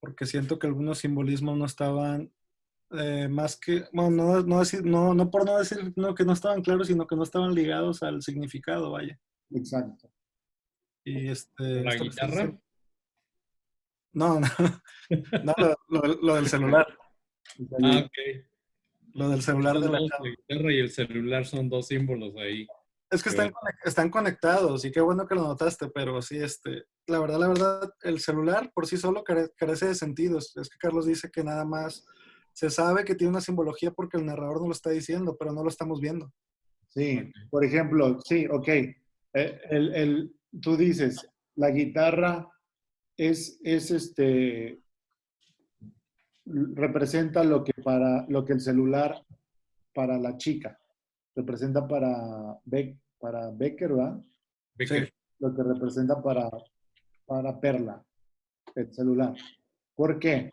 porque siento que algunos simbolismos no estaban más que, bueno, no por no decir no, que no estaban claros, sino que no estaban ligados al significado, vaya. Exacto. Y ¿La esto que estás guitarra? diciendo. No, no, no, lo del celular. Ah, ok. Lo del celular de la La chava. guitarra y el celular son dos símbolos ahí. Es que Que van. están conectados y qué bueno que lo notaste, pero sí, la verdad, el celular por sí solo carece de sentido. Es que Carlos dice que nada más se sabe que tiene una simbología porque el narrador no lo está diciendo, pero no lo estamos viendo. Sí, por ejemplo, sí, ok. Tú dices, la guitarra representa lo que el celular para la chica, representa para Becker, ¿verdad? Sí. Becker. Lo que representa para Perla, el celular. ¿Por qué?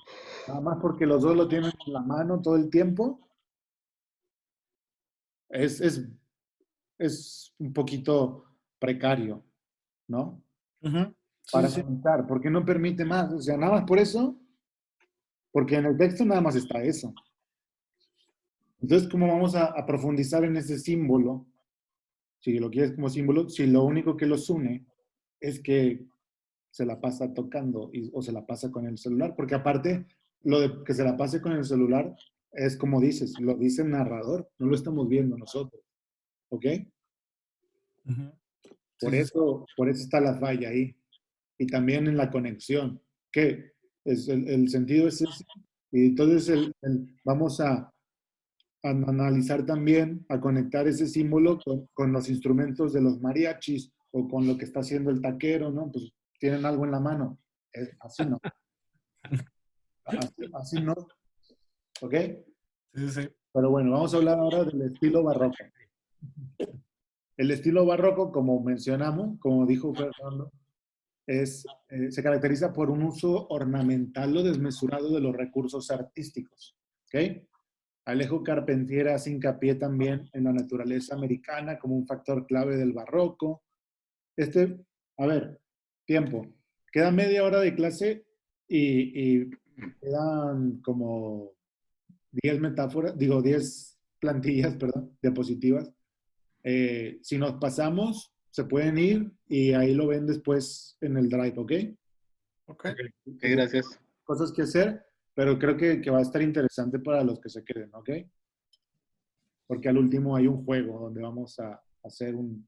Nada más porque los dos lo tienen en la mano todo el tiempo. Es, es, es un poquito precario, ¿no? Ujú. Sí, Para sí, sí. contar, porque no permite más. O sea, nada más por eso, porque en el texto nada más está eso. Entonces, ¿cómo vamos a profundizar en ese símbolo? Si lo quieres como símbolo, si lo único que los une es que se la pasa tocando o se la pasa con el celular, porque aparte, lo de que se la pase con el celular es como dices, lo dice el narrador, no lo estamos viendo nosotros, ¿ok? Ujú. Sí, Por sí, sí. por eso está la falla ahí. Y también en la conexión, que es el sentido es ese. Y entonces vamos a analizar también, a conectar ese símbolo con los instrumentos de los mariachis o con lo que está haciendo el taquero, ¿no? Pues tienen algo en la mano. Así no, así no, ¿ok? Sí, sí, sí. Pero bueno, vamos a hablar ahora del estilo barroco. El estilo barroco, como mencionamos, como dijo Fernando, se caracteriza por un uso ornamental o desmesurado de los recursos artísticos. ¿Ok? Alejo Carpentier hace hincapié también en la naturaleza americana como un factor clave del barroco. A ver, tiempo. Queda media hora de clase y quedan como 10 metáforas, digo 10 plantillas, perdón, diapositivas. Si nos pasamos, se pueden ir y ahí lo ven después en el drive, ¿ok? Ok. Ok. Ok, gracias. Cosas que hacer, pero creo que va a estar interesante para los que se queden, ¿ok? Porque al último hay un juego donde vamos a hacer un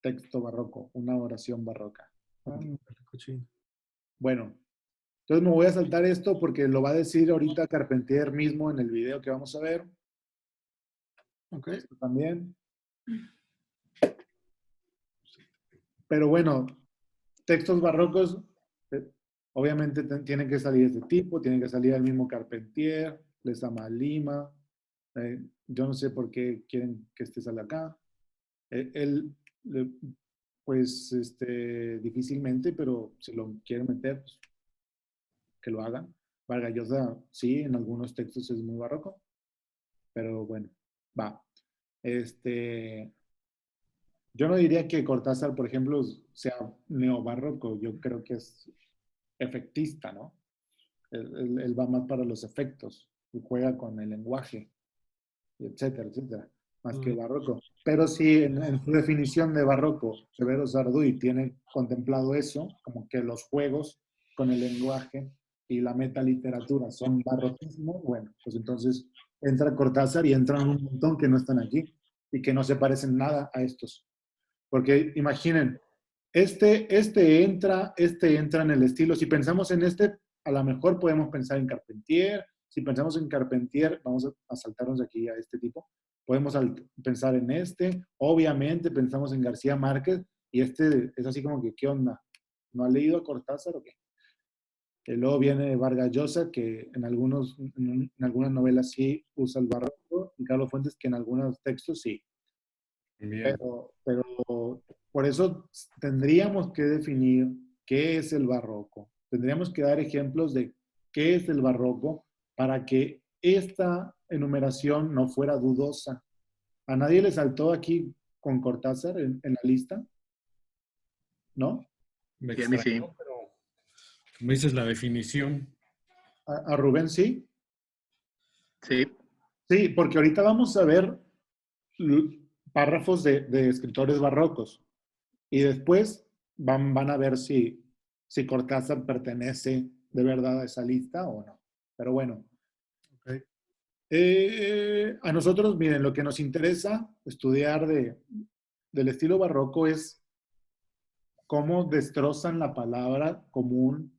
texto barroco, una oración barroca. Ah, qué cochino. Bueno, entonces me voy a saltar esto porque lo va a decir ahorita Carpentier mismo en el video que vamos a ver. Ok. Esto también. Pero bueno, textos barrocos, eh, obviamente tienen que salir de este tipo, tienen que salir el mismo Carpentier, Lezama Lima. Yo no sé por qué quieren que este salga acá. Él, pues, difícilmente, pero si lo quieren meter, pues, que lo hagan. Vargas Llosa, sí, en algunos textos es muy barroco, pero bueno, va. Este, yo no diría que Cortázar, por ejemplo, sea neobarroco, yo creo que es efectista, ¿no? Él va más para los efectos, y juega con el lenguaje, etcétera, etcétera, más que Mm. barroco. Pero sí, en su definición de barroco, Severo Sarduy tiene contemplado eso, como que los juegos con el lenguaje y la metaliteratura son barroquismo, bueno, pues entonces entra Cortázar y entran un montón que no están aquí y que no se parecen nada a estos. Porque imaginen, este entra en el estilo. Si pensamos en este, a lo mejor podemos pensar en Carpentier. Si pensamos en Carpentier, vamos a saltarnos de aquí a este tipo. Podemos pensar en este. Obviamente pensamos en García Márquez y este es así como que, ¿qué onda? ¿No ha leído a Cortázar o qué? Y luego viene Vargas Llosa, que en algunas novelas sí usa el barroco, y Carlos Fuentes, que en algunos textos sí. Bien. Pero por eso tendríamos que definir qué es el barroco. Tendríamos que dar ejemplos de qué es el barroco para que esta enumeración no fuera dudosa. ¿A nadie le saltó aquí con Cortázar en la lista? ¿No? Me Sí, a mí sí. extrañó, pero me dices la definición. a Rubén, ¿sí? Sí. Sí, porque ahorita vamos a ver párrafos de escritores barrocos y después van a ver si Cortázar pertenece de verdad a esa lista o no. Pero bueno, Ok. a nosotros, miren, lo que nos interesa estudiar del estilo barroco es cómo destrozan la palabra común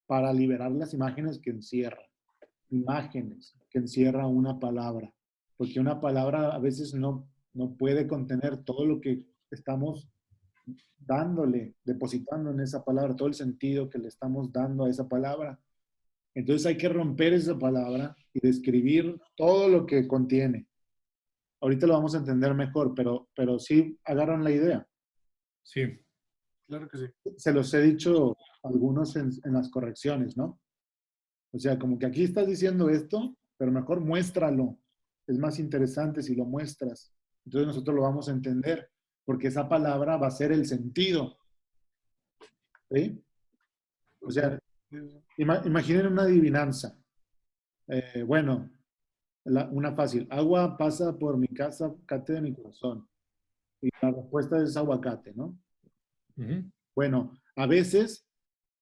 para liberar las imágenes que encierra. Imágenes que encierra una palabra. Porque una palabra a veces no puede contener todo lo que estamos dándole, depositando en esa palabra, todo el sentido que le estamos dando a esa palabra. Entonces hay que romper esa palabra y describir todo lo que contiene. Ahorita lo vamos a entender mejor, pero sí agarran la idea. Sí. Claro que sí. Se los he dicho algunos en las correcciones, ¿no? O sea, como que aquí estás diciendo esto, pero mejor muéstralo. Es más interesante si lo muestras. Entonces nosotros lo vamos a entender, porque esa palabra va a ser el sentido. ¿Sí? O sea, imaginen una adivinanza. Bueno, una fácil. Agua pasa por mi casa, cate de mi corazón. Y la respuesta es aguacate, ¿no? Ujú. Bueno, a veces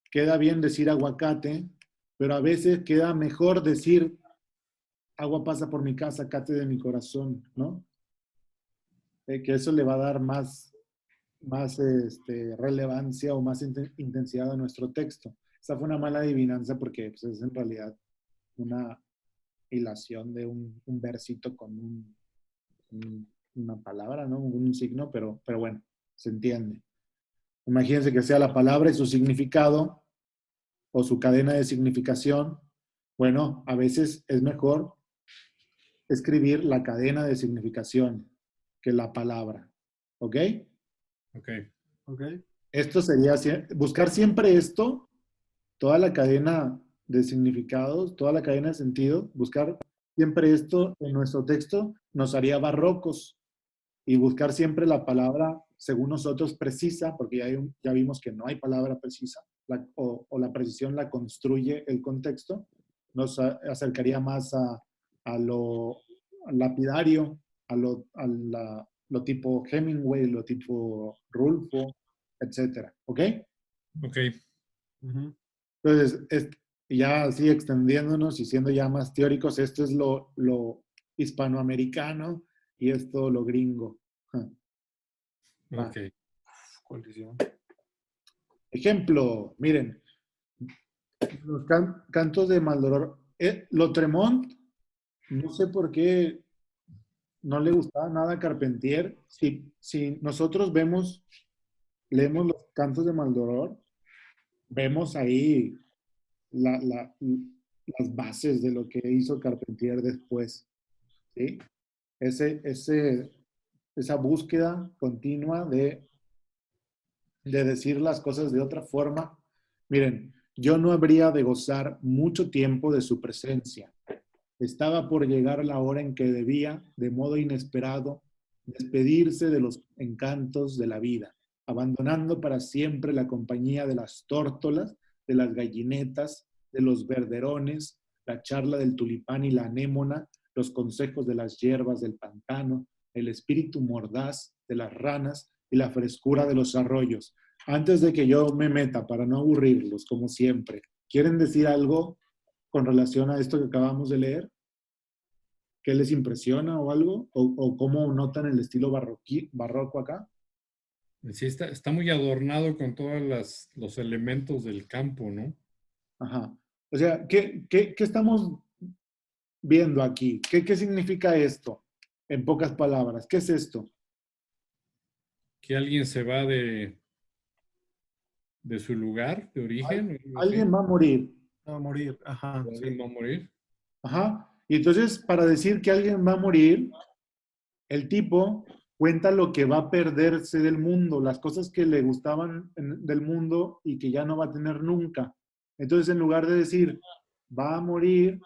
queda bien decir aguacate, pero a veces queda mejor decir agua pasa por mi casa, cate de mi corazón, ¿no? Que eso le va a dar más relevancia o más intensidad a nuestro texto. Esa fue una mala adivinanza porque pues, es en realidad una hilación de un versito con una palabra, ¿no? Un signo, pero bueno, se entiende. Imagínense que sea la palabra y su significado o su cadena de significación. Bueno, a veces es mejor escribir la cadena de significación que la palabra. ¿Ok? Ok. Ok. Esto sería buscar siempre esto, toda la cadena de significados, toda la cadena de sentido, buscar siempre esto en nuestro texto nos haría barrocos y buscar siempre la palabra, según nosotros, precisa, porque ya vimos que no hay palabra precisa, o la precisión la construye el contexto, nos acercaría más a lo lapidario, lo tipo Hemingway, lo tipo Rulfo, etcétera. ¿Ok? Ok. Ujú. Entonces, ya así extendiéndonos y siendo ya más teóricos, esto es lo hispanoamericano y esto lo gringo. Va. Ok. Colisión. Ejemplo, miren, los cantos de Maldoror. Lautremont, no sé por qué no le gustaba nada a Carpentier. Si nosotros leemos los cantos de Maldoror, vemos ahí las bases de lo que hizo Carpentier después. ¿Sí? Esa búsqueda continua de decir las cosas de otra forma. Miren, yo no habría de gozar mucho tiempo de su presencia. Estaba por llegar la hora en que debía, de modo inesperado, despedirse de los encantos de la vida, abandonando para siempre la compañía de las tórtolas, de las gallinetas, de los verderones, la charla del tulipán y la anémona, los consejos de las hierbas del pantano, el espíritu mordaz de las ranas y la frescura de los arroyos. Antes de que yo me meta, para no aburrirlos, como siempre, ¿quieren decir algo con relación a esto que acabamos de leer? ¿Qué les impresiona o algo? ¿O cómo notan el estilo barroco acá? Sí, está muy adornado con todos los elementos del campo, ¿no? Ajá. O sea, ¿qué estamos viendo aquí? ¿Qué significa esto? En pocas palabras, ¿qué es esto? Que alguien se va de su lugar de origen, o algo así. Alguien va a morir. A morir. Ajá. O alguien Sí. va a morir. Ajá. Y entonces, para decir que alguien va a morir, el tipo cuenta lo que va a perderse del mundo, las cosas que le gustaban del mundo y que ya no va a tener nunca. Entonces, en lugar de decir, va a morir,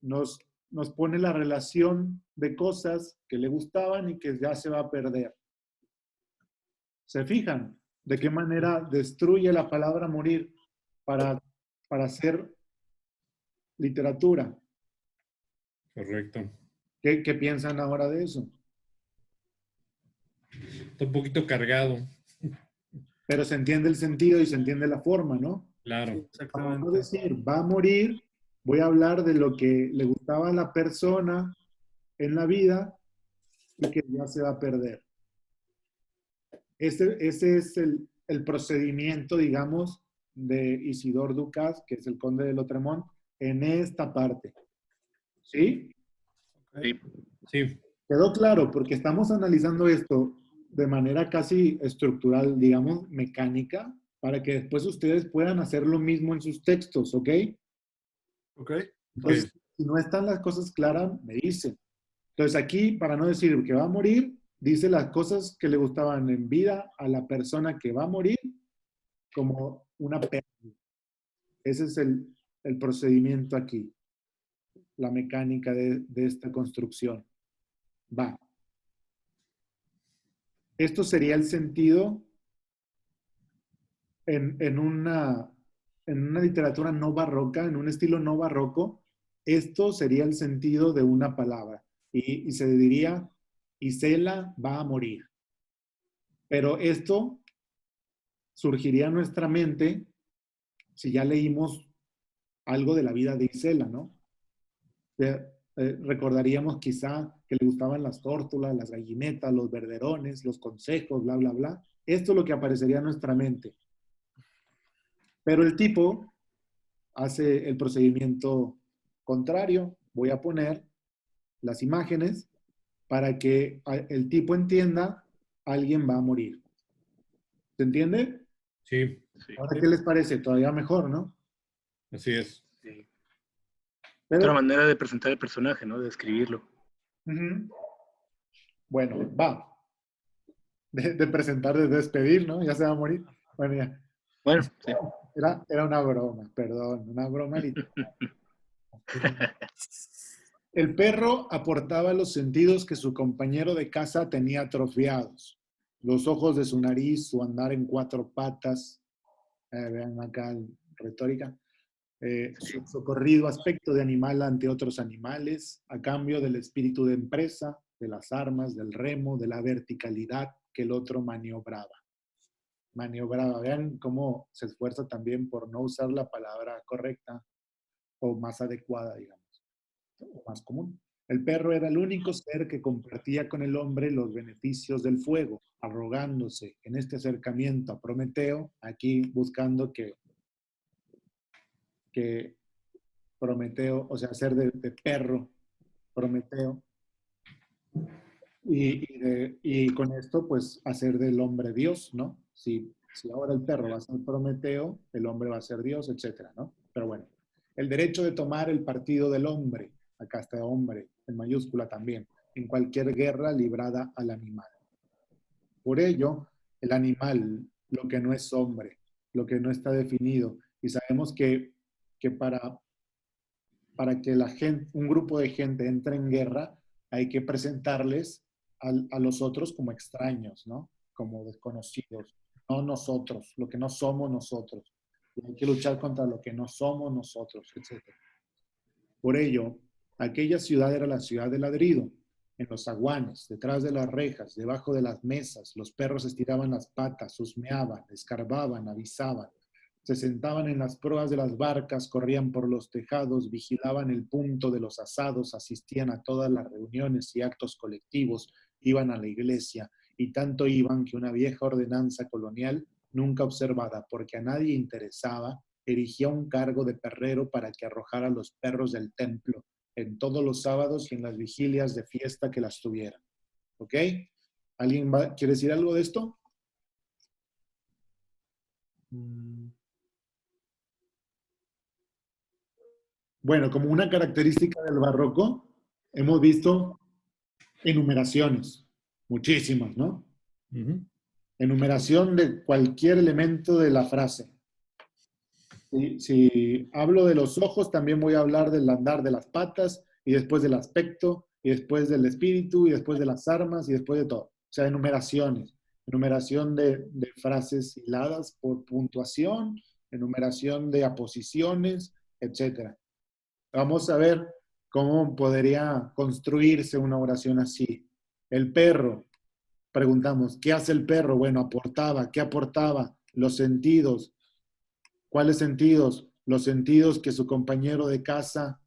nos, nos pone la relación de cosas que le gustaban y que ya se va a perder. ¿Se fijan? ¿De qué manera destruye la palabra morir para hacer literatura. Correcto. ¿Qué piensan ahora de eso? Está un poquito cargado. Pero se entiende el sentido y se entiende la forma, ¿no? Claro. Sí, Para no exactamente. decir, va a morir, voy a hablar de lo que le gustaba a la persona en la vida y que ya se va a perder. Ese es el procedimiento, digamos, de Isidore Ducas, que es el conde de Lautréamont, en esta parte. ¿Sí? Ok. Sí. Sí. Quedó claro, porque estamos analizando esto de manera casi estructural, digamos, mecánica, para que después ustedes puedan hacer lo mismo en sus textos, ¿ok? Ok. Entonces, si no están las cosas claras, me dicen. Entonces, aquí, para no decir que va a morir, dice las cosas que le gustaban en vida a la persona que va a morir como una pérdida. Ese es el procedimiento aquí, la mecánica de esta construcción. Va. Esto sería el sentido en una literatura no barroca, en un estilo no barroco, esto sería el sentido de una palabra. Y se diría, Isela va a morir. Pero esto surgiría en nuestra mente si ya leímos algo de la vida de Isela, ¿no? Recordaríamos quizá que le gustaban las tórtolas, las gallinetas, los verderones, los consejos, bla, bla, bla. Esto es lo que aparecería en nuestra mente. Pero el tipo hace el procedimiento contrario. Voy a poner las imágenes para que el tipo entienda alguien va a morir. ¿Se entiende? Sí. Sí. Ahora, ¿qué les parece? Todavía mejor, ¿no? Así es. Sí. Otra Pero, manera de presentar el personaje, ¿no? De escribirlo. bueno, va. De presentar, de despedir, ¿no? Ya se va a morir. Bueno, ya. Bueno, sí. Era una broma, perdón, una broma literal. El perro aportaba los sentidos que su compañero de caza tenía atrofiados. Los ojos de su nariz, su andar en cuatro patas, vean acá retórica, su socorrido aspecto de animal ante otros animales, a cambio del espíritu de empresa, de las armas, del remo, de la verticalidad que el otro maniobraba. Maniobraba, vean cómo se esfuerza también por no usar la palabra correcta o más adecuada, digamos, o más común. El perro era el único ser que compartía con el hombre los beneficios del fuego, arrogándose en este acercamiento a Prometeo, aquí buscando que Prometeo, o sea, ser de perro, Prometeo, y con esto, pues, hacer del hombre Dios, ¿no? Si ahora el perro va a ser Prometeo, el hombre va a ser Dios, etcétera, ¿no? Pero bueno, el derecho de tomar el partido del hombre, acá está hombre, en mayúscula también, en cualquier guerra librada al animal. Por ello, el animal, lo que no es hombre, lo que no está definido, y sabemos que para que la gente, un grupo de gente entre en guerra, hay que presentarles a los otros como extraños, ¿no? Como desconocidos, no nosotros, lo que no somos nosotros. Y hay que luchar contra lo que no somos nosotros, etc. Por ello, aquella ciudad era la ciudad de ladrido. En los zaguanes, detrás de las rejas, debajo de las mesas, los perros estiraban las patas, husmeaban, escarbaban, avisaban. Se sentaban en las proas de las barcas, corrían por los tejados, vigilaban el punto de los asados, asistían a todas las reuniones y actos colectivos, iban a la iglesia, y tanto iban que una vieja ordenanza colonial, nunca observada porque a nadie interesaba, erigía un cargo de perrero para que arrojara los perros del templo en todos los sábados y en las vigilias de fiesta que las tuvieran. ¿Ok? ¿Alguien quiere decir algo de esto? Bueno, como una característica del barroco, hemos visto enumeraciones, muchísimas, ¿no? Enumeración de cualquier elemento de la frase. Si hablo de los ojos, también voy a hablar del andar de las patas, y después del aspecto, y después del espíritu, y después de las armas, y después de todo. O sea, enumeraciones. Enumeración de frases hiladas por puntuación, enumeración de aposiciones, etcétera. Vamos a ver cómo podría construirse una oración así. El perro. Preguntamos, ¿qué hace el perro? Bueno, aportaba. ¿Qué aportaba? Los sentidos. ¿Cuáles sentidos? Los sentidos que su compañero de casa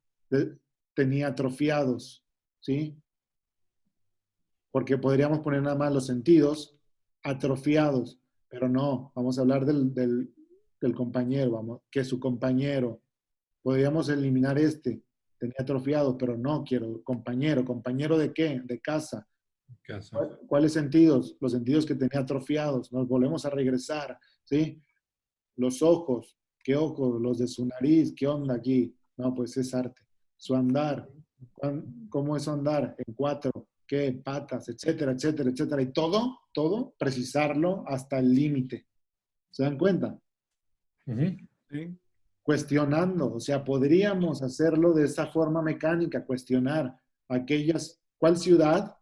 tenía atrofiados, ¿sí? Porque podríamos poner nada más los sentidos atrofiados, pero no, vamos a hablar del compañero, vamos, que su compañero, podríamos eliminar tenía atrofiados, pero no quiero compañero. ¿Compañero de qué? De casa. Casa. ¿Cuáles sentidos? Los sentidos que tenía atrofiados. Nos volvemos a regresar, ¿sí? Los ojos, ¿qué ojos? Los de su nariz, ¿qué onda aquí? No, pues es arte. Su andar, ¿cómo es su andar? En cuatro, ¿qué? Patas, etcétera, etcétera, etcétera. Y todo, precisarlo hasta el límite. ¿Se dan cuenta? Ujú. Sí. Cuestionando, o sea, podríamos hacerlo de esa forma mecánica, cuestionar ¿cuál ciudad?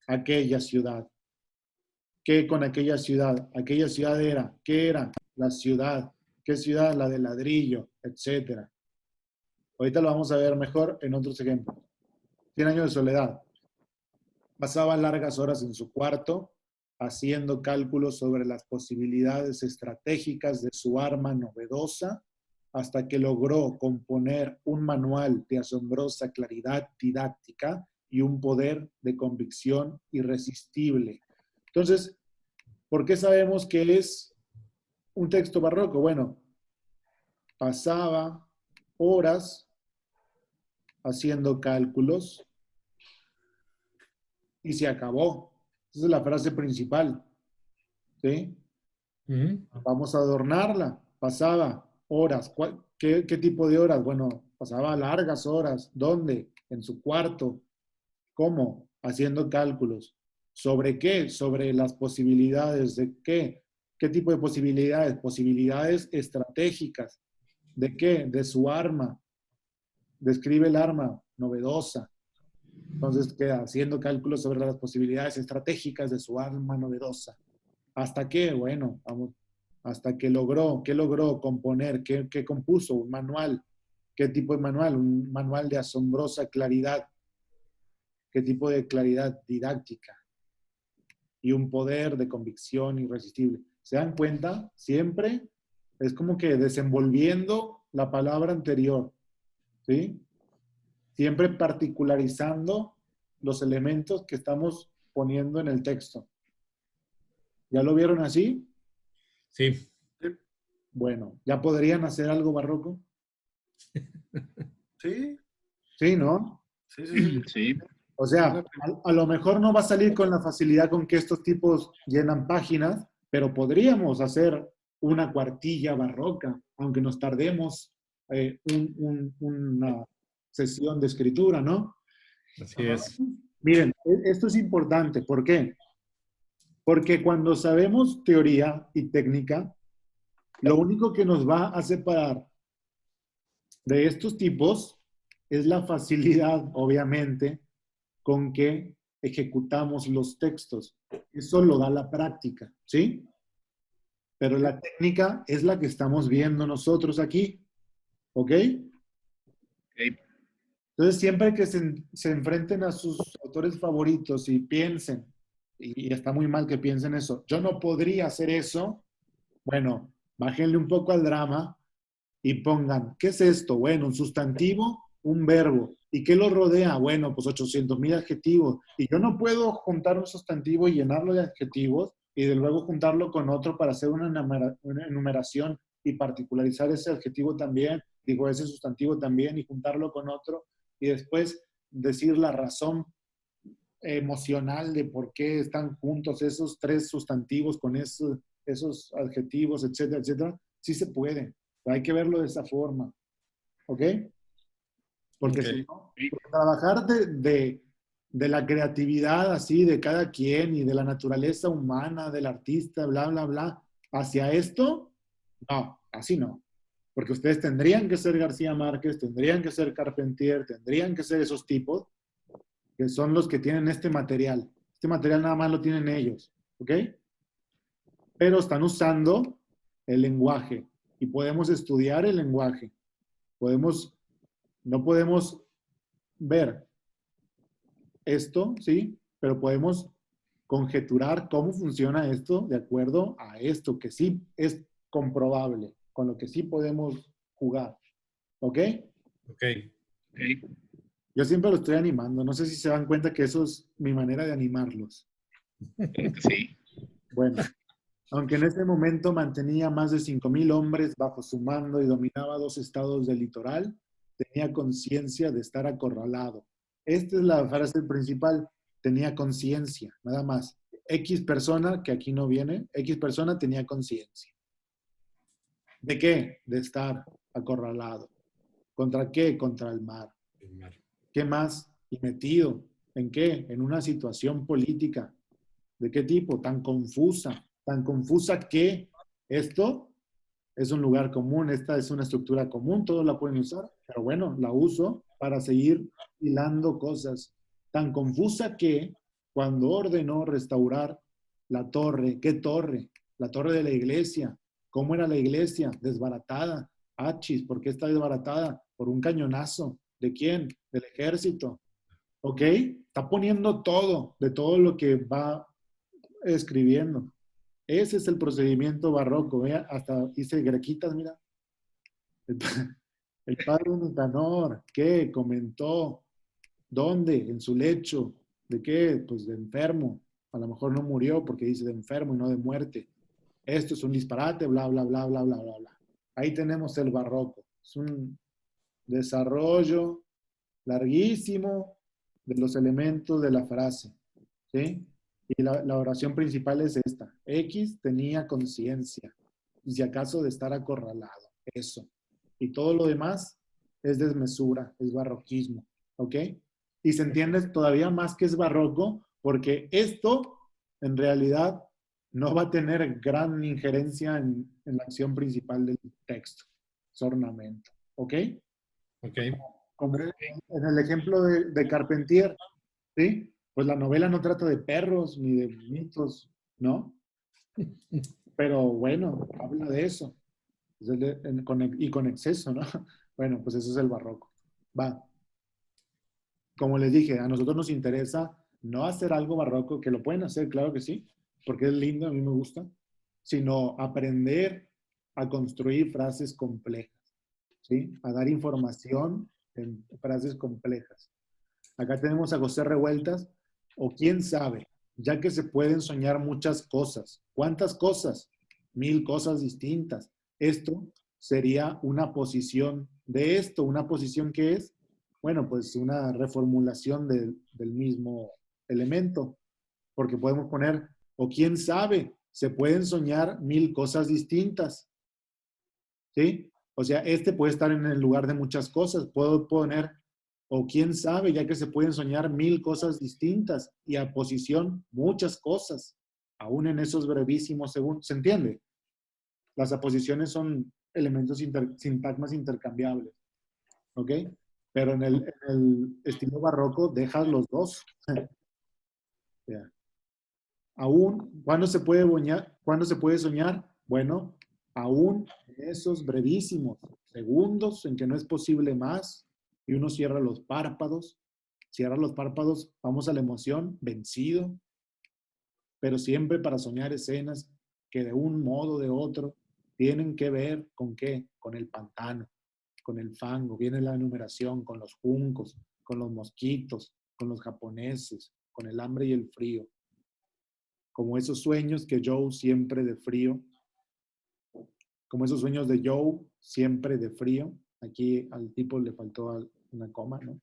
Aquella ciudad. ¿Qué con aquella ciudad? Aquella ciudad era, ¿qué era? La ciudad. ¿Qué ciudad? La de ladrillo, etcétera. Ahorita lo vamos a ver mejor en otros ejemplos. 100 años de soledad. Pasaba largas horas en su cuarto haciendo cálculos sobre las posibilidades estratégicas de su arma novedosa hasta que logró componer un manual de asombrosa claridad didáctica y un poder de convicción irresistible. Entonces, ¿por qué sabemos que es un texto barroco? Bueno, pasaba horas haciendo cálculos y se acabó. Esa es la frase principal. ¿Sí? Ujú. Vamos a adornarla. Pasaba horas. ¿Qué tipo de horas? Bueno, pasaba largas horas. ¿Dónde? En su cuarto. ¿Cómo? Haciendo cálculos. ¿Sobre qué? Sobre las posibilidades de qué. ¿Qué tipo de posibilidades? Posibilidades estratégicas. ¿De qué? De su arma. Describe el arma novedosa. Entonces queda haciendo cálculos sobre las posibilidades estratégicas de su arma novedosa. ¿Hasta qué? Bueno, vamos, hasta que ¿qué logró componer? ¿Qué compuso? Un manual. ¿Qué tipo de manual? Un manual de asombrosa claridad. ¿Qué tipo de claridad? Didáctica. Y un poder de convicción irresistible. ¿Se dan cuenta? Siempre es como que desenvolviendo la palabra anterior, ¿sí? Siempre particularizando los elementos que estamos poniendo en el texto. ¿Ya lo vieron así? Sí. Bueno, ¿ya podrían hacer algo barroco? Sí, Sí, ¿no? sí, sí, sí. Sí. O sea, a lo mejor no va a salir con la facilidad con que estos tipos llenan páginas, pero podríamos hacer una cuartilla barroca, aunque nos tardemos una sesión de escritura, ¿no? Así es. Miren, esto es importante. ¿Por qué? Porque cuando sabemos teoría y técnica, lo único que nos va a separar de estos tipos es la facilidad, obviamente, con que ejecutamos los textos. Eso lo da la práctica, ¿sí? Pero la técnica es la que estamos viendo nosotros aquí, ¿ok? Ok. Entonces, siempre que se enfrenten a sus autores favoritos y piensen, y está muy mal que piensen eso, yo no podría hacer eso, bueno, bájenle un poco al drama y pongan, ¿qué es esto? Bueno, un sustantivo, un verbo. ¿Y qué lo rodea? Bueno, pues 800,000 adjetivos. Y yo no puedo juntar un sustantivo y llenarlo de adjetivos y de luego juntarlo con otro para hacer una enumeración y particularizar ese adjetivo también, digo, ese sustantivo también y juntarlo con otro y después decir la razón emocional de por qué están juntos esos tres sustantivos con esos adjetivos, etcétera, etcétera. Sí se puede. Hay que verlo de esa forma, ¿ok? Porque Ok. si no, trabajar de la creatividad así de cada quien y de la naturaleza humana, del artista, bla, bla, bla, hacia esto, no, así no. Porque ustedes tendrían que ser García Márquez, tendrían que ser Carpentier, tendrían que ser esos tipos que son los que tienen este material. Este material nada más lo tienen ellos, ¿ok? Pero están usando el lenguaje y podemos estudiar el lenguaje. Podemos No podemos ver esto, ¿sí? Pero podemos conjeturar cómo funciona esto de acuerdo a esto, que sí es comprobable, con lo que sí podemos jugar. ¿Ok? Ok. Ok. Yo siempre los estoy animando. No sé si se dan cuenta que eso es mi manera de animarlos. Claro que sí. Bueno, aunque en ese momento mantenía más de 5,000 hombres bajo su mando y dominaba 2 estados del litoral, tenía conciencia de estar acorralado. Esta es la frase principal. Tenía conciencia, nada más. X persona, que aquí no viene, X persona tenía conciencia. ¿De qué? De estar acorralado. ¿Contra qué? Contra el mar. El mar. ¿Qué más? Y metido. ¿En qué? En una situación política. ¿De qué tipo? Tan confusa que esto es un lugar común, esta es una estructura común, todos la pueden usar, pero bueno, la uso para seguir hilando cosas. Tan confusa que cuando ordenó restaurar la torre, ¿qué torre? La torre de la iglesia. ¿Cómo era la iglesia? Desbaratada. Achis, ¿por qué está desbaratada? Por un cañonazo. ¿De quién? Del ejército. ¿Ok? Está poniendo todo, de todo lo que va escribiendo. Ese es el procedimiento barroco. Vea, hasta hice grequitas, mira. El, el padre Nicanor, ¿qué? Comentó. ¿Dónde? En su lecho. ¿De qué? Pues de enfermo. A lo mejor no murió porque dice de enfermo y no de muerte. Esto es un disparate, bla, bla, bla, bla, bla, bla, bla. Ahí tenemos el barroco. Es un desarrollo larguísimo de los elementos de la frase. ¿Sí? Y la oración principal es esta. X tenía conciencia, y si acaso de estar acorralado. Eso. Y todo lo demás es desmesura, es barroquismo. ¿Ok? Y se entiende todavía más que es barroco, porque esto en realidad no va a tener gran injerencia en la acción principal del texto. Es ornamento. ¿Ok? Ok. Como en el ejemplo de Carpentier, ¿sí? Pues la novela no trata de perros ni de mitos, ¿no? Pero bueno, habla de eso. Y con exceso, ¿no? Bueno, pues eso es el barroco. Va. Como les dije, a nosotros nos interesa no hacer algo barroco, que lo pueden hacer, claro que sí, porque es lindo, a mí me gusta, sino aprender a construir frases complejas, ¿sí? A dar información en frases complejas. Acá tenemos a José Revueltas, o quién sabe, ya que se pueden soñar muchas cosas. ¿Cuántas cosas? 1000 cosas distintas. Esto sería una posición de esto. ¿Una posición que es? Bueno, pues una reformulación del mismo elemento, porque podemos poner, o quién sabe, se pueden soñar 1000 cosas distintas. ¿Sí? O sea, este puede estar en el lugar de muchas cosas. Puedo poner, o quién sabe, ya que se pueden soñar 1000 cosas distintas y a posición muchas cosas, aún en esos brevísimos segundos. ¿Se entiende? Las aposiciones son elementos sintagmas intercambiables. ¿Ok? Pero en el estilo barroco dejas los dos. Yeah. Aún, ¿cuándo se puede soñar? Bueno, aún en esos brevísimos segundos en que no es posible más y uno cierra los párpados, vamos a la emoción, vencido, pero siempre para soñar escenas que de un modo o de otro tienen que ver con qué, con el pantano, con el fango, viene la enumeración, con los juncos, con los mosquitos, con los japoneses, con el hambre y el frío. Como esos sueños que Joe siempre de frío, como esos sueños de Joe siempre de frío, aquí al tipo le faltó una coma, ¿no?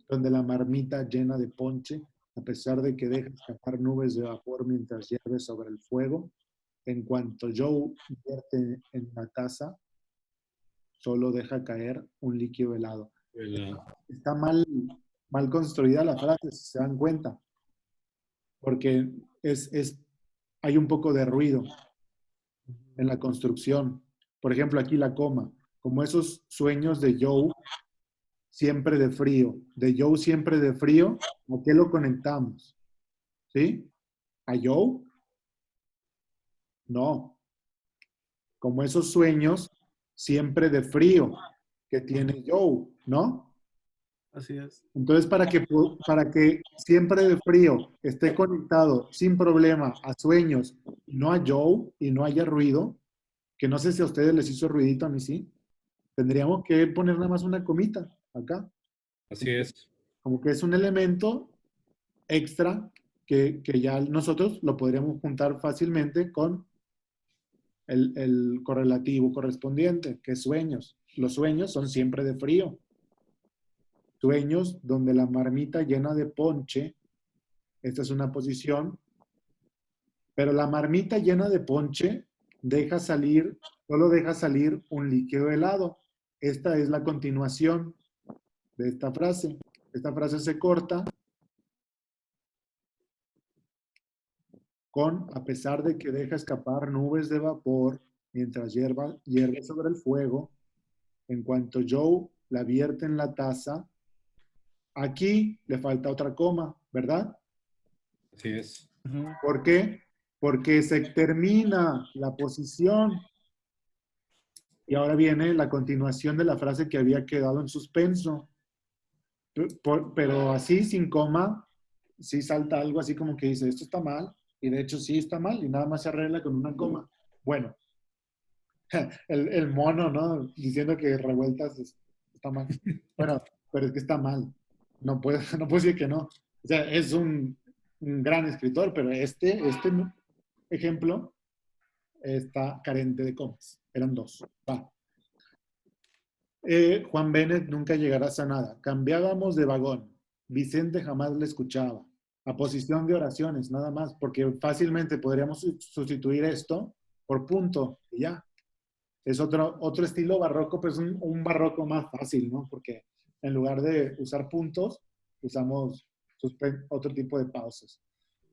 Donde la marmita llena de ponche, a pesar de que deja escapar nubes de vapor mientras hierve sobre el fuego, en cuanto Joe vierte en la taza, solo deja caer un líquido helado. Está mal construida la frase, si se dan cuenta, porque hay un poco de ruido en la construcción. Por ejemplo, aquí la coma, como esos sueños de Joe siempre de frío. De Joe siempre de frío, ¿a qué lo conectamos? ¿Sí? ¿A Joe? No. Como esos sueños siempre de frío que tiene Joe, ¿no? Así es. Entonces, para que siempre de frío esté conectado sin problema a sueños, y no a Joe y no haya ruido, que no sé si a ustedes les hizo ruidito, a mí sí, tendríamos que poner nada más una comita acá. Así es. Como que es un elemento extra que ya nosotros lo podríamos juntar fácilmente con el correlativo correspondiente, que es sueños. Los sueños son siempre de frío. Sueños donde la marmita llena de ponche, esta es una posición, pero la marmita llena de ponche solo deja salir un líquido helado. Esta es la continuación de esta frase. Esta frase se corta con, a pesar de que deja escapar nubes de vapor mientras hierve sobre el fuego, en cuanto Joe la vierte en la taza, aquí le falta otra coma, ¿verdad? Así es. ¿Por qué? Porque se termina la posición y ahora viene la continuación de la frase que había quedado en suspenso. Pero así, sin coma, sí salta algo así como que dice, esto está mal, y de hecho sí está mal, y nada más se arregla con una coma. Bueno, el mono, ¿no? Diciendo que revueltas está mal. Bueno, pero es que está mal. No puedo decir que no. O sea, es un gran escritor, pero este ejemplo está carente de comas. Eran dos. Va. Juan Bennett nunca llegarás a nada. Cambiábamos de vagón. Vicente jamás le escuchaba. A posición de oraciones, nada más, porque fácilmente podríamos sustituir esto por punto y ya. Es otro estilo barroco, pero es un barroco más fácil, ¿no? Porque en lugar de usar puntos, usamos otro tipo de pausas.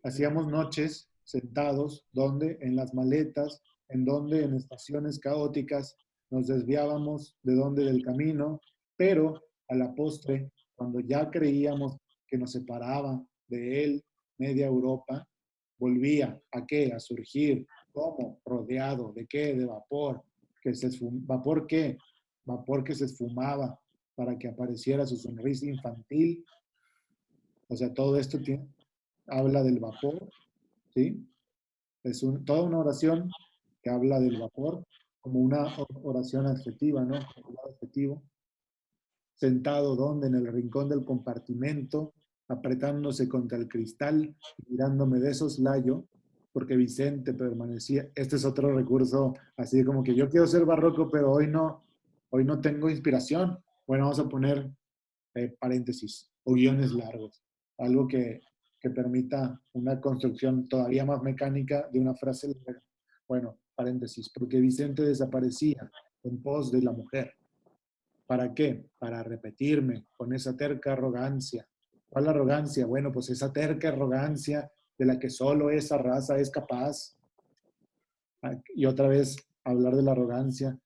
Hacíamos noches sentados, donde en las maletas, en donde en estaciones caóticas nos desviábamos de donde del camino, pero a la postre, cuando ya creíamos que nos separaba de él media Europa, volvía ¿a qué? A surgir. ¿Cómo? Rodeado. ¿De qué? De vapor. ¿Vapor qué? Vapor que se esfumaba para que apareciera su sonrisa infantil. O sea, todo esto habla del vapor, ¿sí? Es toda una oración que habla del vapor como una oración adjetiva, ¿no? Adjetivo. Sentado donde en el rincón del compartimento, apretándose contra el cristal, mirándome de soslayo, porque Vicente permanecía. Este es otro recurso, así como que yo quiero ser barroco, pero hoy no tengo inspiración. Bueno, vamos a poner paréntesis o guiones largos, algo que permita una construcción todavía más mecánica de una frase larga. Bueno, paréntesis, porque Vicente desaparecía en pos de la mujer. ¿Para qué? Para repetirme con esa terca arrogancia. ¿Cuál arrogancia? Bueno, pues esa terca arrogancia de la que solo esa raza es capaz. Y otra vez hablar de la arrogancia.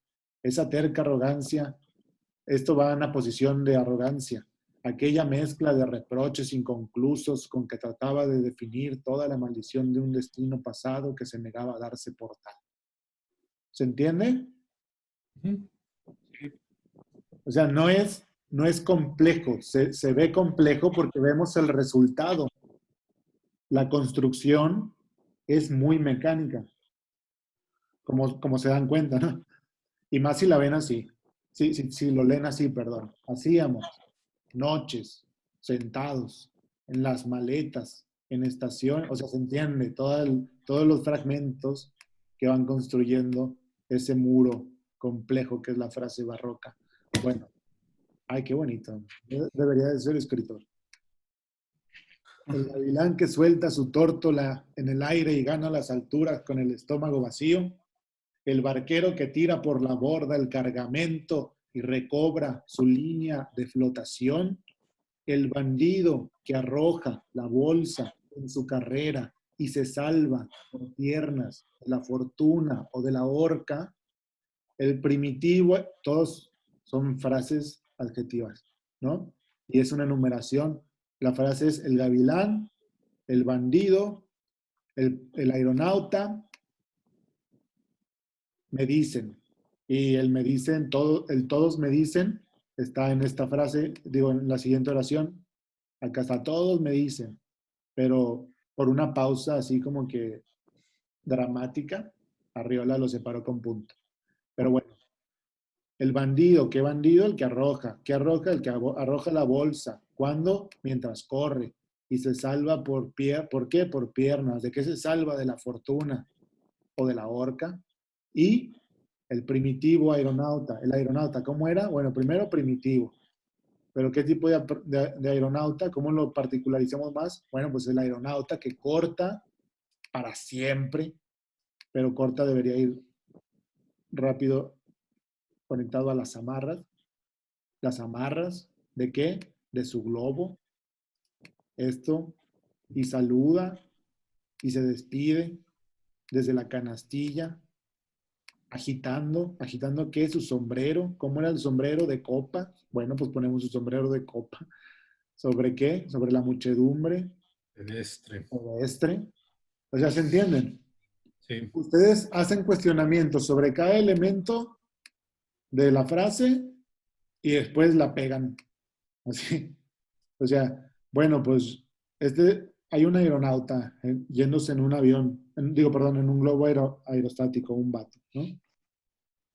Esa terca arrogancia, esto va en una posición de arrogancia. Aquella mezcla de reproches inconclusos con que trataba de definir toda la maldición de un destino pasado que se negaba a darse por tal. ¿Se entiende? Ujú. O sea, no es complejo, se ve complejo porque vemos el resultado. La construcción es muy mecánica, como se dan cuenta, ¿no? Y más si la ven así, si lo leen así, perdón. Hacíamos noches sentados en las maletas, en estación, o sea, se entiende todos los fragmentos que van construyendo ese muro complejo que es la frase barroca. Bueno, ay, qué bonito. Yo debería de ser escritor. El gavilán que suelta su tórtola en el aire y gana las alturas con el estómago vacío. El barquero que tira por la borda el cargamento y recobra su línea de flotación. El bandido que arroja la bolsa en su carrera y se salva por piernas de la fortuna o de la horca. El primitivo, todos son frases adjetivas, ¿no? Y es una enumeración. La frase es el gavilán, el bandido, el aeronauta, me dicen. Y el me dicen, todos me dicen, está en esta frase, digo, en la siguiente oración. Acá está, todos me dicen, pero por una pausa así como que dramática, Arriola lo separó con punto. Pero bueno, el bandido, ¿qué bandido? El que arroja. ¿Qué arroja? El que arroja la bolsa. ¿Cuándo? Mientras corre. Y se salva por pie. ¿Por qué? Por piernas. ¿De qué se salva? De la fortuna o de la horca. Y el primitivo aeronauta. El aeronauta, ¿cómo era? Bueno, primero primitivo. Pero ¿qué tipo de aeronauta? ¿Cómo lo particularizamos más? Bueno, pues el aeronauta que corta para siempre, pero corta debería ir rápido conectado a las amarras. ¿Las amarras de qué? De su globo. Esto. Y saluda y se despide desde la canastilla, agitando. ¿Agitando qué? Su sombrero. ¿Cómo era el sombrero de copa? Bueno, pues ponemos su sombrero de copa. ¿Sobre qué? Sobre la muchedumbre Pedestre. pedestre. O sea, ¿se entienden? Sí. Ustedes hacen cuestionamientos sobre cada elemento de la frase y después la pegan. Así. O sea, bueno, pues hay un aeronauta yéndose en un avión, digo, perdón, en un globo aerostático, un vato, ¿no?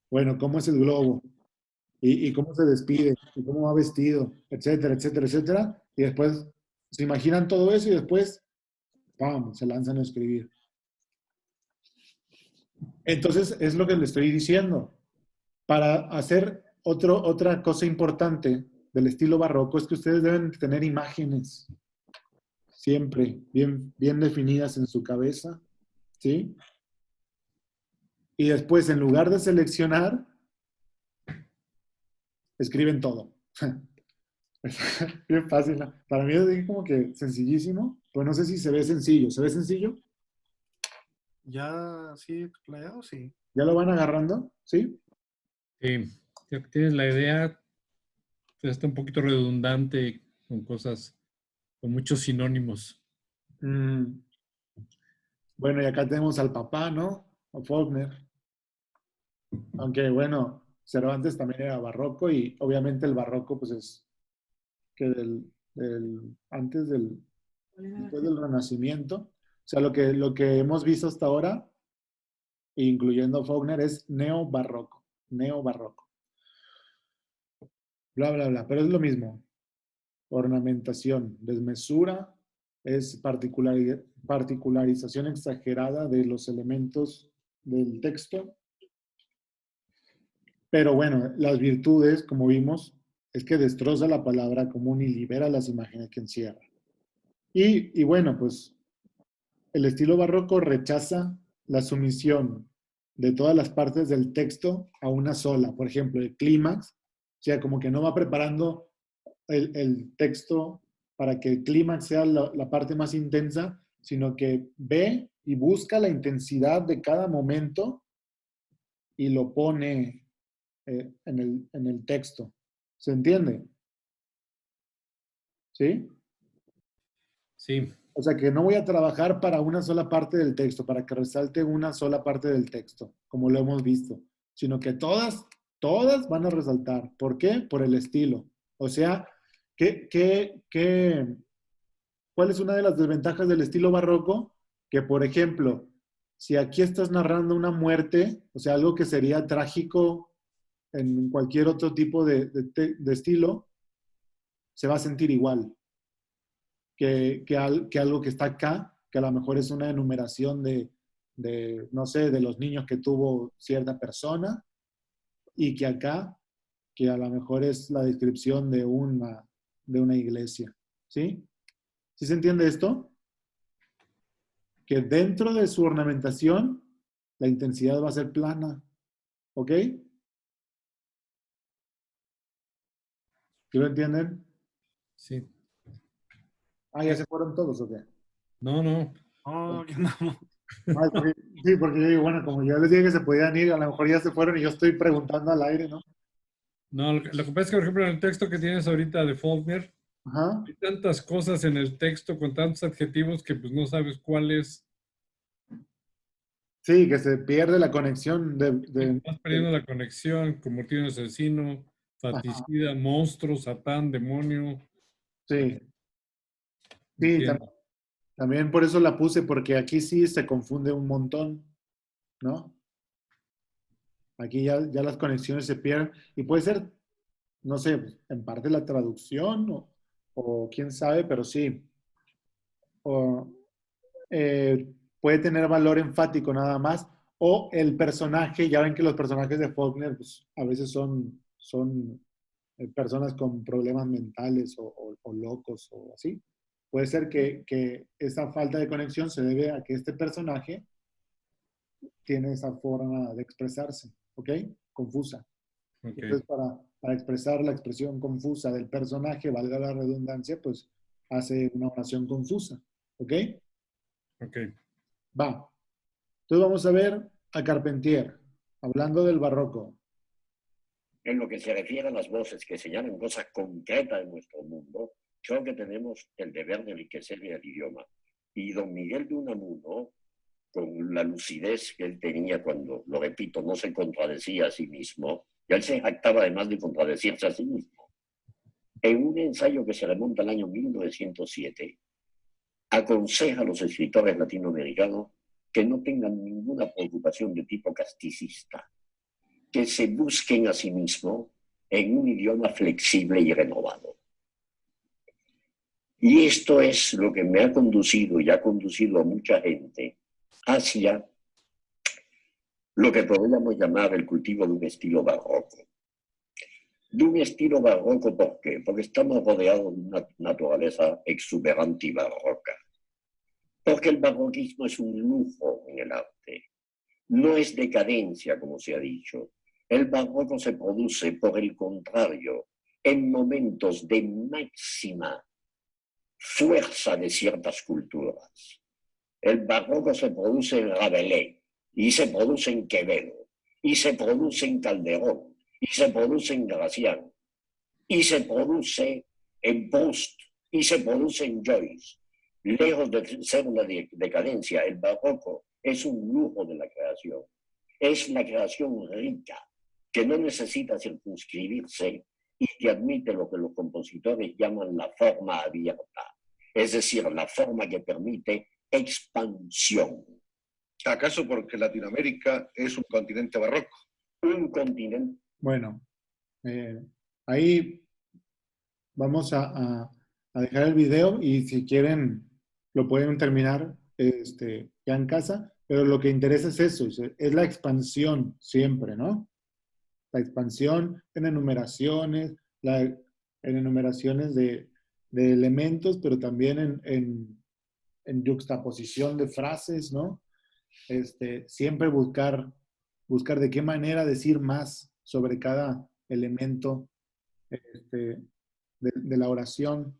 Bueno, ¿cómo es el globo? ¿Y cómo se despide? ¿Y cómo va vestido? Etcétera, etcétera, etcétera. Y después se imaginan todo eso y después, ¡pam!, se lanzan a escribir. Entonces, es lo que le estoy diciendo. Para hacer otra cosa importante del estilo barroco es que ustedes deben tener imágenes siempre bien definidas en su cabeza, ¿sí? Y después, en lugar de seleccionar, escriben todo. Bien fácil, ¿no? Para mí es como que sencillísimo, pero no sé si se ve sencillo. ¿Se ve sencillo? Ya, sí, explayado, sí. ¿Ya lo van agarrando? ¿Sí? Sí. Ya que tienes la idea, pues está un poquito redundante con cosas, con muchos sinónimos. Mm, bueno, y acá tenemos al papá, ¿no? A Faulkner. Aunque, bueno, Cervantes también era barroco y obviamente el barroco, pues es que antes después del Renacimiento. O sea, lo que hemos visto hasta ahora, incluyendo Faulkner, es neobarroco. Neobarroco. Bla, bla, bla. Pero es lo mismo. Ornamentación, desmesura, es particularización exagerada de los elementos del texto. Pero bueno, las virtudes, como vimos, es que destroza la palabra común y libera las imágenes que encierra. Y bueno, pues el estilo barroco rechaza la sumisión de todas las partes del texto a una sola. Por ejemplo, el clímax, o sea, como que no va preparando el texto para que el clímax sea la parte más intensa, sino que ve y busca la intensidad de cada momento y lo pone en el texto. ¿Se entiende? ¿Sí? Sí, O sea que no voy a trabajar para una sola parte del texto, para que resalte una sola parte del texto, como lo hemos visto, sino que todas van a resaltar. ¿Por qué? Por el estilo. O sea, ¿cuál es una de las desventajas del estilo barroco? Que, por ejemplo, si aquí estás narrando una muerte, o sea, algo que sería trágico en cualquier otro tipo de estilo, se va a sentir igual que algo que está acá, que a lo mejor es una enumeración no sé, de los niños que tuvo cierta persona, y que acá, que a lo mejor es la descripción de una iglesia. ¿Sí? ¿Sí se entiende esto? Que dentro de su ornamentación, la intensidad va a ser plana. ¿Ok? ¿Sí lo entienden? sí. Ah, ¿ya se fueron todos o qué? No, no. Oh, aquí andamos. Ah, sí, porque yo digo, bueno, como ya les dije que se podían ir, a lo mejor ya se fueron y yo estoy preguntando al aire, ¿no? No, lo que pasa es que, por ejemplo, en el texto que tienes ahorita de Faulkner, Ajá. hay tantas cosas en el texto con tantos adjetivos que pues no sabes cuál es. Sí, que se pierde la conexión Vas perdiendo la conexión, convertido en asesino, Faticida, monstruo, satán, demonio. Sí, sí, Entiendo. también por eso la puse, porque aquí sí se confunde un montón, ¿no? Aquí ya las conexiones se pierden y puede ser, no sé, en parte la traducción o quién sabe, pero sí. O, puede tener valor enfático nada más, o el personaje, ya ven que los personajes de Faulkner pues, a veces son personas con problemas mentales o locos o así. Puede ser que esa falta de conexión se debe a que este personaje tiene esa forma de expresarse, ¿ok? Confusa. Ok, Entonces, para expresar la expresión confusa del personaje, valga la redundancia, pues hace una oración confusa, ¿ok? ok. Va. Entonces vamos a ver a Carpentier, hablando del barroco. En lo que se refiere a las voces que señalan cosas concretas de nuestro mundo, creo que tenemos el deber de enriquecer el idioma. Y don Miguel de Unamuno, con la lucidez que él tenía cuando, lo repito, no se contradecía a sí mismo, y él se jactaba además de contradecirse a sí mismo. En un ensayo que se remonta al año 1907, aconseja a los escritores latinoamericanos que no tengan ninguna preocupación de tipo casticista, que se busquen a sí mismos en un idioma flexible y renovado. Y esto es lo que me ha conducido y ha conducido a mucha gente hacia lo que podríamos llamar el cultivo de un estilo barroco. De un estilo barroco, ¿por qué? Porque estamos rodeados de una naturaleza exuberante y barroca. Porque el barroquismo es un lujo en el arte. No es decadencia, como se ha dicho. El barroco se produce, por el contrario, en momentos de máxima fuerza de ciertas culturas. El barroco se produce en Rabelais, y se produce en Quevedo, y se produce en Calderón, y se produce en Gracián, y se produce en Proust, y se produce en Joyce. Lejos de ser una decadencia, el barroco es un lujo de la creación. Es la creación rica, que no necesita circunscribirse y que admite lo que los compositores llaman la forma abierta, es decir, la forma que permite expansión. ¿Acaso porque Latinoamérica es un continente barroco? Un continente. Bueno, ahí vamos a dejar el video y si quieren lo pueden terminar ya en casa, pero lo que interesa es eso, es la expansión siempre, ¿no? La expansión en enumeraciones, en enumeraciones de elementos, pero también en yuxtaposición de frases, ¿no? Siempre buscar de qué manera decir más sobre cada elemento de la oración.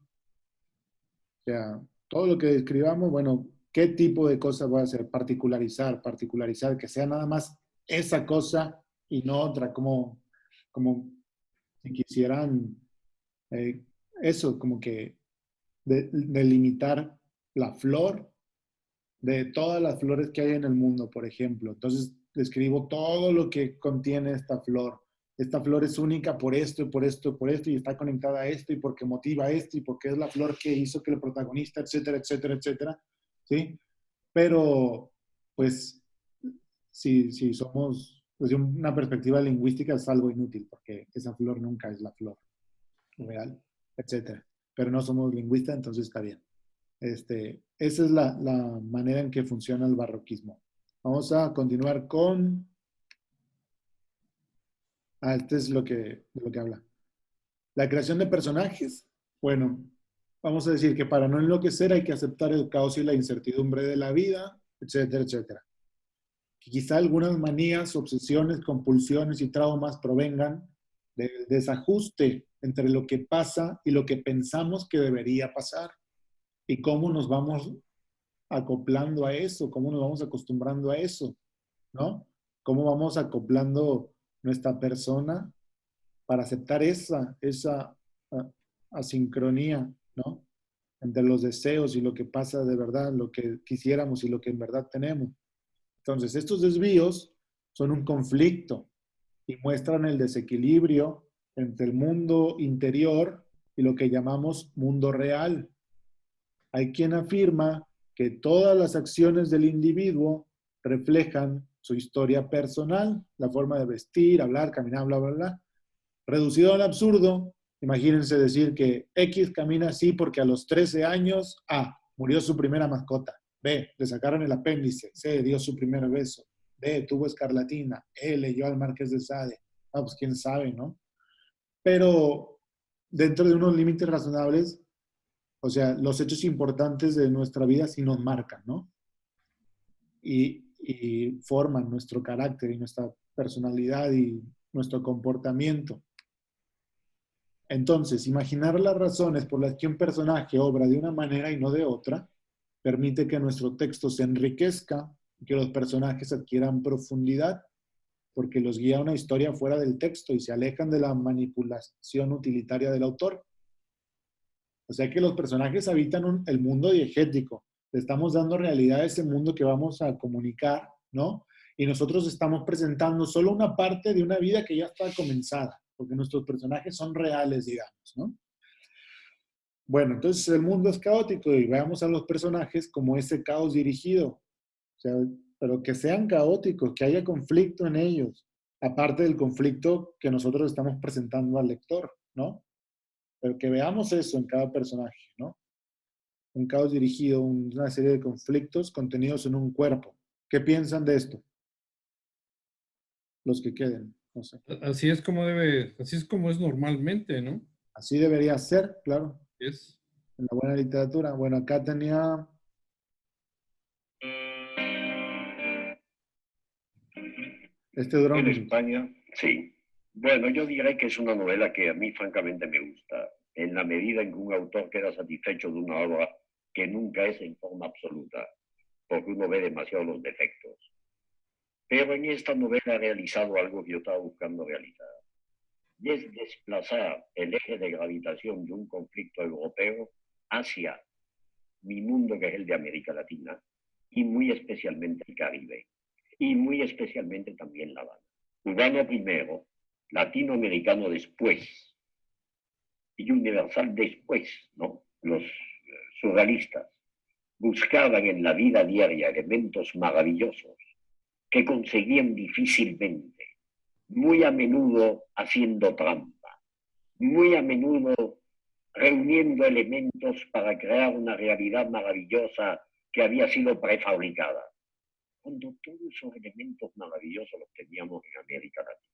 O sea, todo lo que escribamos, bueno, ¿qué tipo de cosas voy a hacer? Particularizar, que sea nada más esa cosa y no otra, como si quisieran eso, como que delimitar la flor de todas las flores que hay en el mundo, por ejemplo. Entonces, describo todo lo que contiene esta flor. Esta flor es única por esto, y por esto, por esto, y está conectada a esto, y porque motiva a esto, y porque es la flor que hizo que el protagonista, etcétera, etcétera, etcétera. ¿Sí? Pero, pues, si somos desde una perspectiva lingüística, es algo inútil, porque esa flor nunca es la flor real, etcétera. Pero no somos lingüistas, entonces está bien. Esa es la manera en que funciona el barroquismo. Vamos a continuar con... este es de lo que habla. La creación de personajes. Bueno, vamos a decir que para no enloquecer hay que aceptar el caos y la incertidumbre de la vida, etcétera, etcétera. Que quizá algunas manías, obsesiones, compulsiones y traumas provengan del desajuste entre lo que pasa y lo que pensamos que debería pasar. Y cómo nos vamos acoplando a eso, cómo nos vamos acostumbrando a eso, ¿no? Cómo vamos acoplando nuestra persona para aceptar esa asincronía, ¿no? Entre los deseos y lo que pasa de verdad, lo que quisiéramos y lo que en verdad tenemos. Entonces, estos desvíos son un conflicto y muestran el desequilibrio entre el mundo interior y lo que llamamos mundo real. Hay quien afirma que todas las acciones del individuo reflejan su historia personal, la forma de vestir, hablar, caminar, bla, bla, bla. Reducido al absurdo, imagínense decir que X camina así porque a los 13 años, A, murió su primera mascota, B, le sacaron el apéndice, C, dio su primer beso, D, tuvo escarlatina, E, leyó al Marqués de Sade. Ah, pues quién sabe, ¿no? Pero dentro de unos límites razonables, o sea, los hechos importantes de nuestra vida sí nos marcan, ¿no? Y forman nuestro carácter y nuestra personalidad y nuestro comportamiento. Entonces, imaginar las razones por las que un personaje obra de una manera y no de otra permite que nuestro texto se enriquezca y que los personajes adquieran profundidad, porque los guía a una historia fuera del texto y se alejan de la manipulación utilitaria del autor. O sea que los personajes habitan el mundo diegético. Le estamos dando realidad a ese mundo que vamos a comunicar, ¿no? Y nosotros estamos presentando solo una parte de una vida que ya está comenzada, porque nuestros personajes son reales, digamos, ¿no? Bueno, entonces el mundo es caótico y veamos a los personajes como ese caos dirigido. O sea, pero que sean caóticos, que haya conflicto en ellos, aparte del conflicto que nosotros estamos presentando al lector, ¿no? Pero que veamos eso en cada personaje, ¿no? Un caos dirigido, una serie de conflictos contenidos en un cuerpo. ¿Qué piensan de esto? Los que queden, no sé. Así es como es normalmente, ¿no? Así debería ser, claro, Es. en la buena literatura. Bueno, acá tenía este En dron. España, sí. Bueno, yo diré que es una novela que a mí francamente me gusta, en la medida en que un autor queda satisfecho de una obra que nunca es en forma absoluta, porque uno ve demasiado los defectos. Pero en esta novela ha realizado algo que yo estaba buscando realizar, y es desplazar el eje de gravitación de un conflicto europeo hacia mi mundo, que es el de América Latina, y muy especialmente el Caribe, y muy especialmente también La Habana. Cubano primero, latinoamericano después, y universal después, ¿no? Los surrealistas buscaban en la vida diaria elementos maravillosos que conseguían difícilmente, muy a menudo haciendo trampa, muy a menudo reuniendo elementos para crear una realidad maravillosa que había sido prefabricada. Cuando todos esos elementos maravillosos los teníamos en América Latina.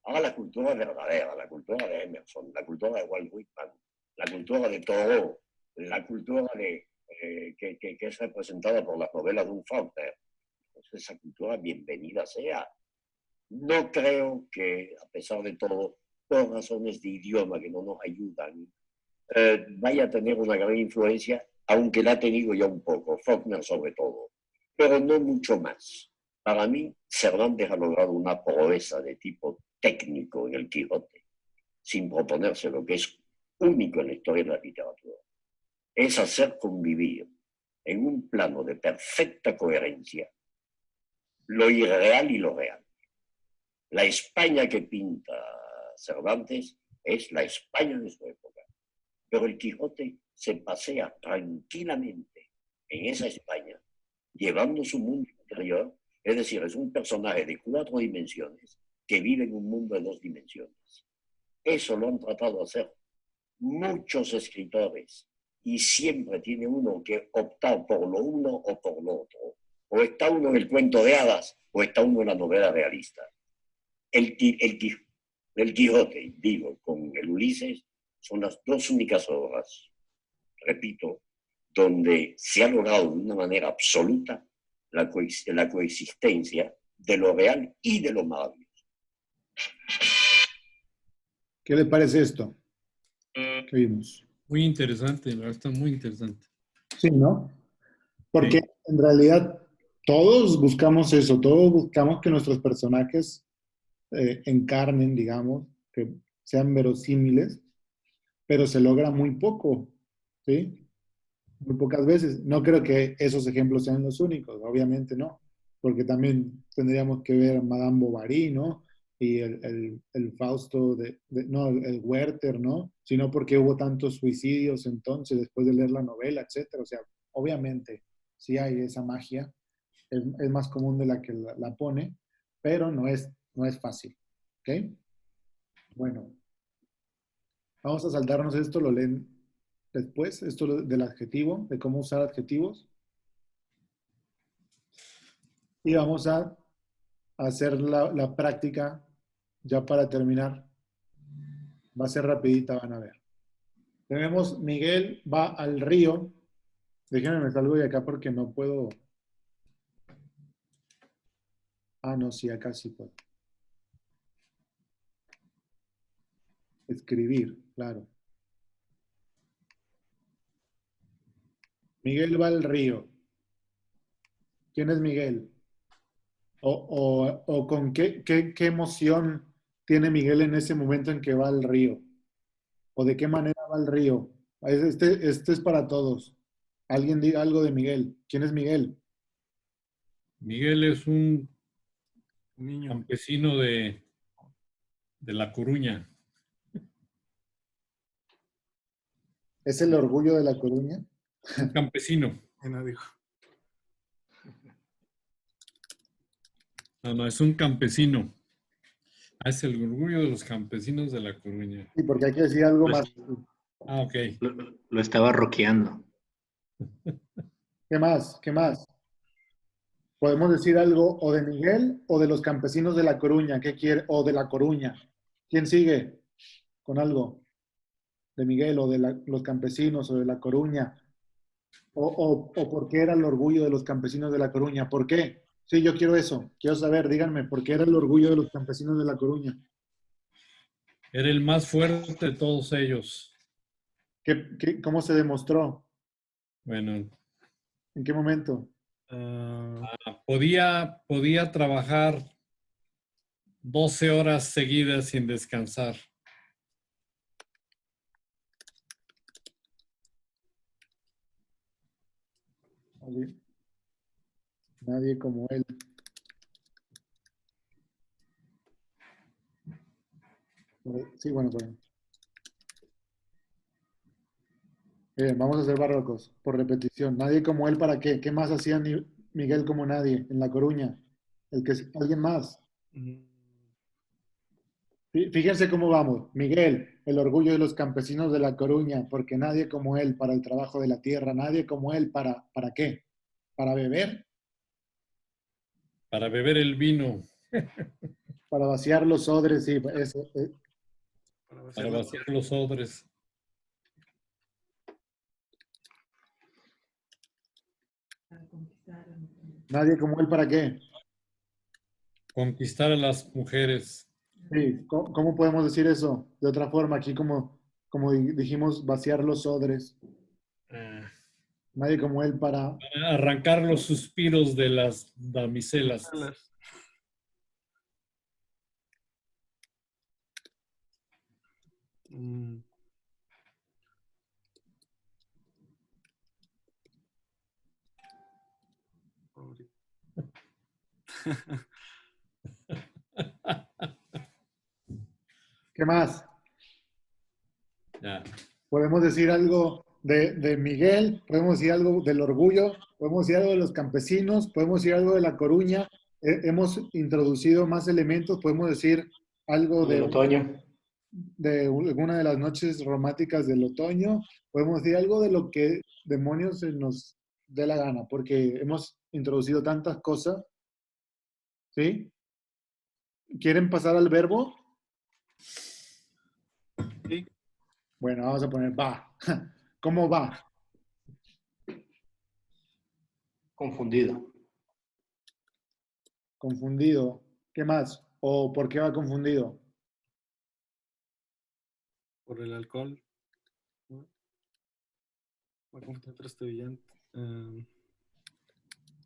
Ahora la cultura verdadera, la cultura de Emerson, la cultura de Walt Whitman, la cultura de Thoreau, la cultura que es representada por las novelas de un Faulkner, pues esa cultura bienvenida sea. No creo que, a pesar de todo, por razones de idioma que no nos ayudan, vaya a tener una gran influencia, aunque la ha tenido ya un poco, Faulkner sobre todo, pero no mucho más. Para mí, Cervantes ha logrado una proeza de tipo técnico en el Quijote, sin proponerse lo que es único en la historia de la literatura. Es hacer convivir en un plano de perfecta coherencia lo irreal y lo real. La España que pinta Cervantes es la España de su época, pero el Quijote se pasea tranquilamente en esa España, llevando su mundo interior, es decir, es un personaje de 4 dimensiones que vive en un mundo de 2 dimensiones. Eso lo han tratado de hacer muchos escritores y siempre tiene uno que optar por lo uno o por lo otro. O está uno en el cuento de hadas o está uno en la novela realista. El Quijote, digo, con el Ulises, son las 2 únicas obras, repito, donde se ha logrado de una manera absoluta la coexistencia de lo real y de lo maravilloso. ¿Qué le parece esto? ¿Qué vimos? Muy interesante, la verdad está muy interesante. Sí, ¿no? Porque Sí. en realidad todos buscamos eso, todos buscamos que nuestros personajes encarnen, digamos, que sean verosímiles, pero se logra muy poco, ¿sí? Muy pocas veces. No creo que esos ejemplos sean los únicos, obviamente no, porque también tendríamos que ver a Madame Bovary, ¿no? y el Fausto, no, el Werther, ¿no? Sino porque hubo tantos suicidios entonces después de leer la novela, etcétera. O sea, obviamente sí hay esa magia, es más común de la que la pone, pero no es fácil, ¿ok? Bueno, vamos a saltarnos esto, lo leen después, esto del adjetivo, de cómo usar adjetivos, y vamos a hacer la práctica ya para terminar. Va a ser rapidita, van a ver. Tenemos Miguel va al río. Déjenme me salgo de acá porque no puedo. Ah, no, sí, acá sí puedo. Escribir, claro. Miguel va al río. ¿Quién es Miguel? O con qué emoción tiene Miguel en ese momento en que va al río. ¿O de qué manera va al río? Este es para todos. Alguien diga algo de Miguel. ¿Quién es Miguel? Miguel es un Un niño. campesino de La Coruña. ¿Es el orgullo de La Coruña? Un campesino. Y no dijo. No, no, es un campesino. Ah, es el orgullo de los campesinos de La Coruña. Sí, porque hay que decir algo más. Ah, ok. Lo estaba rockeando. ¿Qué más? ¿Qué más? Podemos decir algo o de Miguel o de los campesinos de La Coruña. ¿Qué quiere? O de La Coruña. ¿Quién sigue con algo? De Miguel o de los campesinos o de La Coruña. O por qué era el orgullo de los campesinos de La Coruña. ¿Por qué? Sí, yo quiero eso. Quiero saber, díganme, ¿por qué era el orgullo de los campesinos de La Coruña? Era el más fuerte de todos ellos. ¿Cómo se demostró? Bueno, ¿En qué momento? podía trabajar 12 horas seguidas sin descansar. Nadie como él. Sí, bueno, pues. Vamos a hacer barrocos por repetición. Nadie como él, ¿para qué? ¿Qué más hacía Miguel como nadie en La Coruña? Alguien más. Fíjense cómo vamos. Miguel, el orgullo de los campesinos de La Coruña, porque nadie como él para el trabajo de la tierra, nadie como él ¿para qué? ¿Para beber? Para beber el vino, Para vaciar los odres, sí, eso. para vaciar los odres. Nadie como él, ¿para qué? Conquistar a las mujeres. Sí, ¿cómo podemos decir eso? De otra forma, aquí como dijimos, vaciar los odres. Nadie como él para... Arrancar los suspiros de las damiselas. ¿Qué más? Ya. Podemos decir algo de Miguel, podemos decir algo del orgullo, podemos decir algo de los campesinos, podemos decir algo de La Coruña. Hemos introducido más elementos, podemos decir algo Del otoño. de alguna de las noches románticas del otoño, podemos decir algo de lo que demonios se nos dé la gana, porque hemos introducido tantas cosas. ¿Sí? ¿Quieren pasar al verbo? Sí. Bueno, vamos a poner va. ¿Cómo va? Confundido. Confundido. ¿Qué más? ¿O por qué va confundido? Por el alcohol. Va a confundir trastabillante.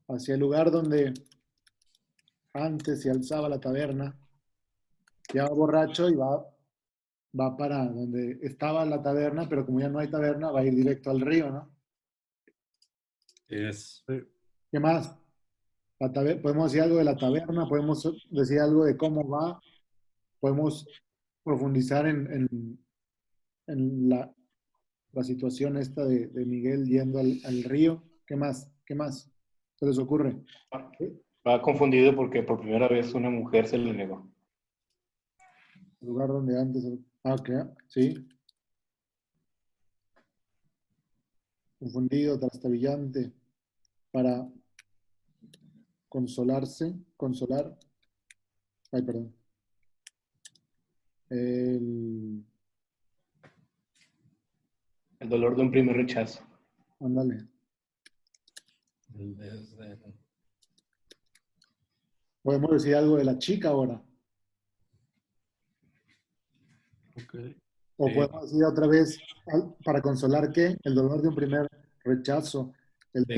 Hacia el lugar donde antes se alzaba la taberna. Ya va borracho y va para donde estaba la taberna, pero como ya no hay taberna, va a ir directo al río, ¿no? Es. ¿Qué más? Podemos decir algo de la taberna, podemos decir algo de cómo va. podemos profundizar en la situación esta de Miguel yendo al río. ¿Qué más? ¿Qué más se les ocurre? Va confundido porque por primera vez una mujer se le negó. El lugar donde antes... Ah, ok, sí. Confundido, trastabillante, para consolar, ay, perdón. El dolor de un primer rechazo. Ándale. Desde- Podemos decir algo de la chica ahora. Ok. O Sí. podemos decir otra vez, para consolar qué, el dolor de un primer rechazo, el ¿De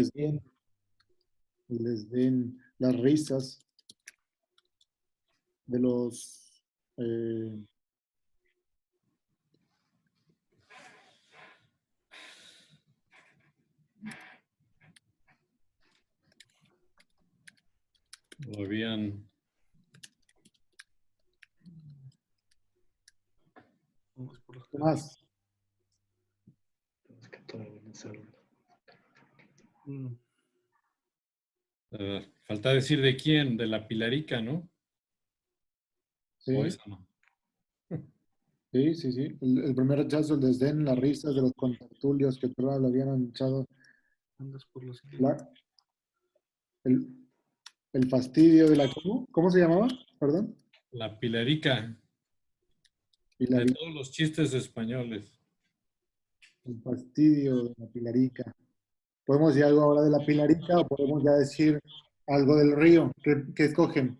desdén, las risas de los... Lo habían... Vamos por los ¿Qué más? Es que todavía no se habla. Mm, falta decir de quién, de la Pilarica, ¿no? Sí, O esa no. sí, sí, sí. El primer rechazo, el desdén, las risas de los contertulios que todos lo habían echado. andas por los... El, el fastidio de la... ¿Cómo se llamaba? Perdón. La Pilarica, Y la, de todos los chistes españoles. el fastidio de la Pilarica. ¿Podemos decir algo ahora de la Pilarica o podemos ya decir algo del río? ¿Qué escogen?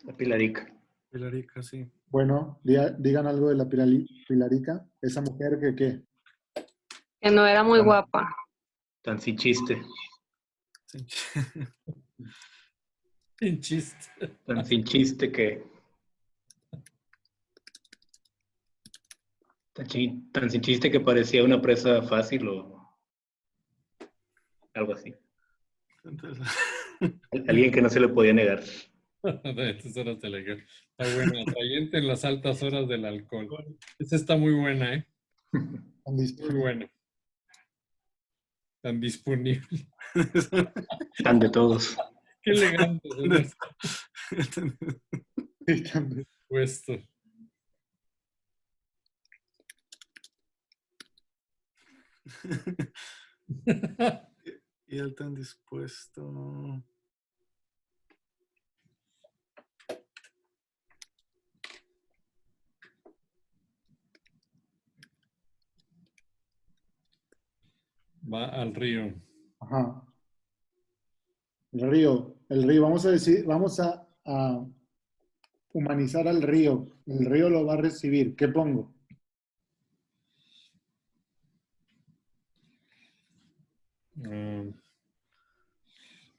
La Pilarica. Pilarica, sí. Bueno, digan algo de la Pilarica. Esa mujer que, ¿qué? Que no era muy guapa. Tan sin chiste. Sí. Sin chiste. Tan sin chiste que... Tan sin chiste que parecía una presa fácil o algo así. Entonces, Alguien que no se le podía negar. De estas horas de la guerra. Está buena. Atrayente en las altas horas del alcohol. Esa está muy buena, ¿eh? Muy buena. Tan disponible. Tan de todos. Qué elegante. Puesto. Y él tan dispuesto. Va al río. Ajá. El río. Vamos a decir, vamos a humanizar al río. El río lo va a recibir. ¿Qué pongo?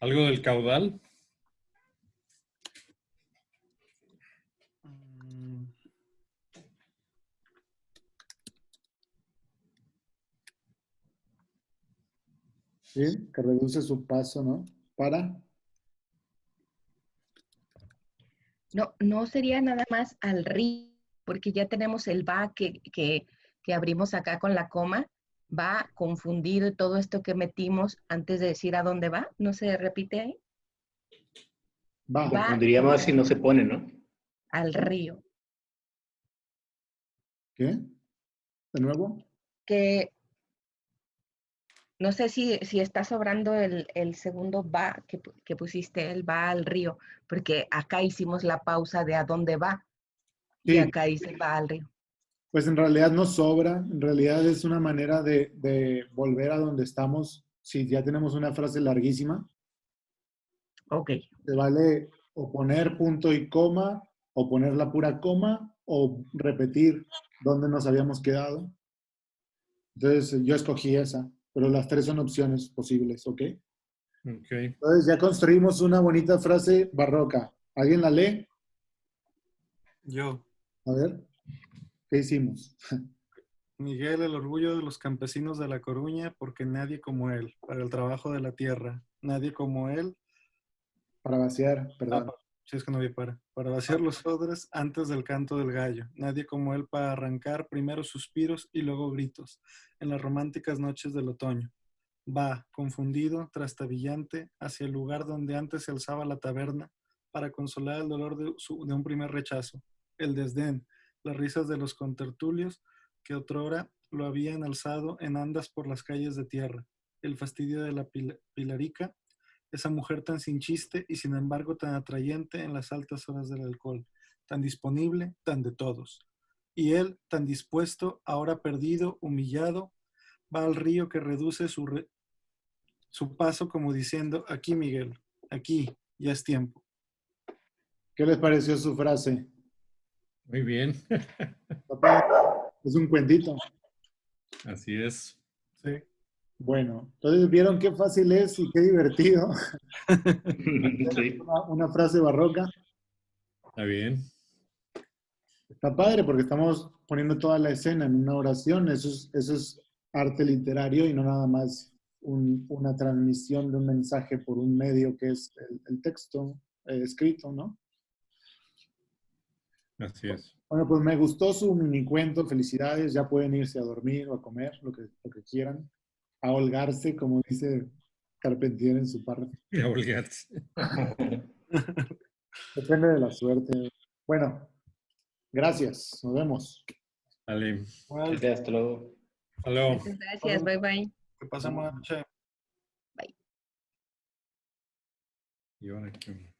Algo del caudal. Mm, ¿Sí? Que reduce su paso, ¿no? Para. No sería nada más al río, porque ya tenemos el va que abrimos acá con la coma, va confundido y todo esto que metimos antes de decir a dónde va, ¿no se repite ahí? Va. Va Confundiría más si no se pone, ¿no? al río. ¿Qué? ¿De nuevo? Que no sé si está sobrando el segundo va que pusiste, el va al río, porque acá hicimos la pausa de a dónde va y Sí. acá dice va al río. Pues en realidad no sobra. En realidad es una manera de volver a donde estamos. Si ya tenemos una frase larguísima, Ok, se vale o poner punto y coma, o poner la pura coma, o repetir dónde nos habíamos quedado. Entonces yo escogí esa, pero las tres son opciones posibles, ¿ok? Ok. Entonces ya construimos una bonita frase barroca. ¿Alguien la lee? Yo, A ver, ¿qué hicimos? Miguel, el orgullo de los campesinos de La Coruña, porque nadie como él, para el trabajo de la tierra. Nadie como él. Para vaciar, perdón. si es que no vi para vaciar los odres antes del canto del gallo. Nadie como él para arrancar primero suspiros y luego gritos en las románticas noches del otoño. Va, confundido, trastabillante, hacia el lugar donde antes se alzaba la taberna para consolar el dolor de un primer rechazo, el desdén, las risas de los contertulios que otrora lo habían alzado en andas por las calles de tierra, el fastidio de la Pilarica, esa mujer tan sin chiste y sin embargo tan atrayente en las altas horas del alcohol, tan disponible, tan de todos. Y él, tan dispuesto, ahora perdido, humillado, va al río que reduce su paso como diciendo, aquí Miguel, aquí, ya es tiempo. ¿Qué les pareció su frase? Muy bien. Papá, es un cuentito. Así es. Sí. Bueno, entonces vieron qué fácil es y qué divertido. Sí. Una frase barroca. Está bien. Está padre porque estamos poniendo toda la escena en una oración. Eso es arte literario y no nada más una transmisión de un mensaje por un medio que es el texto escrito, ¿no? Así es. Bueno, pues me gustó su mini cuento. Felicidades. Ya pueden irse a dormir o a comer, lo que quieran. A holgarse, como dice Carpentier en su párrafo. Y a holgarse. Depende de la suerte. Bueno, gracias. Nos vemos. Vale. Bueno, Gracias, hasta luego. Hasta luego. Muchas gracias, bye bye. que pasen buena noche. Y ahora qué.